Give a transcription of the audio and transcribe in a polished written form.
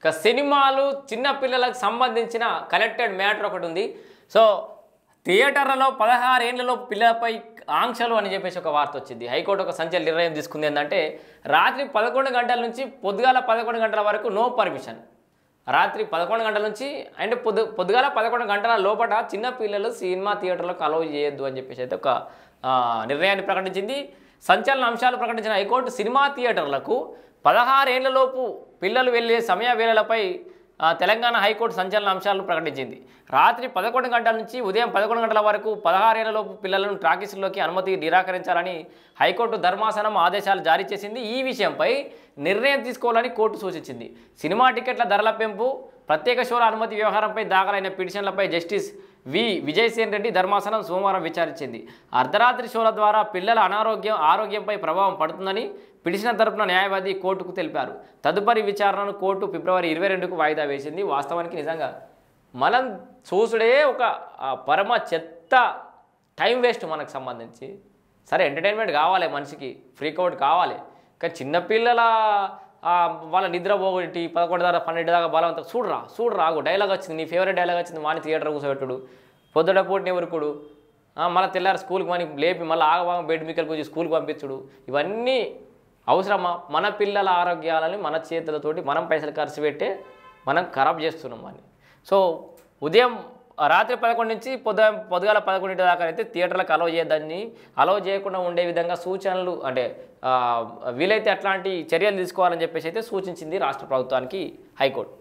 ఇక సినిమాలు చిన్న పిల్లలకు సంబంధించిన కనెక్టెడ్ మ్యాటర్ ఒకటి ఉంది. సో థియేటర్లలో 16 ఏళ్లలో పిల్లలపై ఆంక్షలు అని చెప్పేసి ఒక వార్త వచ్చింది. హైకోర్టు ఒక సంచలన నిర్ణయం తీసుకుంది. ఏంటంటే రాత్రి 11 గంటల నుంచి పొద్దుగాల 11 గంటల వరకు నో పర్మిషన్. రాత్రి 11 గంటల నుంచి అండ్ పొద్దుగాల 11 గంటల లోపల చిన్న పిల్లలు సినిమా థియేటర్లకు అలౌ చేయొద్దు అని చెప్పేసి అయితే ఒక నిర్ణయాన్ని ప్రకటించింది. సంచలన అంశాలు ప్రకటించిన హైకోర్టు సినిమా థియేటర్లకు 16 ఏళ్లలోపు పిల్లలు వెళ్ళే సమయ వేళలపై తెలంగాణ హైకోర్టు సంచలన అంశాలను ప్రకటించింది. రాత్రి 11 గంటల నుంచి ఉదయం 11 గంటల వరకు 16 ఏళ్లలోపు పిల్లలను టాకీస్లోకి అనుమతి నిరాకరించాలని హైకోర్టు ధర్మాసనం ఆదేశాలు జారీ చేసింది. ఈ విషయంపై నిర్ణయం తీసుకోవాలని కోర్టు సూచించింది. సినిమా టికెట్ల ధరల పెంపు, ప్రత్యేక షోల అనుమతి వ్యవహారంపై దాఖలైన పిటిషన్లపై జస్టిస్ విజయసేన్ రెడ్డి ధర్మాసనం సోమవారం విచారించింది. అర్ధరాత్రి షోల ద్వారా పిల్లల ఆరోగ్యంపై ప్రభావం పడుతుందని పిటిషన్ తరపున న్యాయవాది కోర్టుకు తెలిపారు. తదుపరి విచారణను కోర్టు ఫిబ్రవరి 22కు వాయిదా వేసింది. వాస్తవానికి నిజంగా మనం చూసుడే ఒక పరమ చెత్త టైం వేస్ట్ మనకు సంబంధించి. సరే ఎంటర్టైన్మెంట్ కావాలి, మనిషికి ఫ్రీకౌట్ కావాలి, కానీ చిన్నపిల్లల వాళ్ళ నిద్ర పోగొట్టి 11 దాకా 12 దాకా బలవంతం చూడరా డైలాగ్ వచ్చింది, నీ ఫేవరెట్ డైలాగ్ వచ్చింది, వాని థియేటర్ కూర్చోబెట్టుడు, పొద్దుట పూటనే ఉరుకుడు, మళ్ళీ తెల్లారి స్కూల్కి మనకి లేపి మళ్ళీ ఆగవాగం బెడ్ మీకలు కూర్చి స్కూల్కి పంపించుడు, ఇవన్నీ అవసరమా? మన పిల్లల ఆరోగ్యాలని మన చేతులతోటి మనం పైసలు ఖర్చు పెట్టే మనం ఖరాబ్ చేస్తున్నాం అని. సో ఉదయం రాత్రి 11 నుంచి పొద్దుగాల 11 దాకా అయితే థియేటర్లకు అలౌ చేయకుండా ఉండే విధంగా సూచనలు అంటే వీలైతే అట్లాంటి చర్యలు తీసుకోవాలని చెప్పేసి అయితే సూచించింది రాష్ట్ర ప్రభుత్వానికి హైకోర్టు.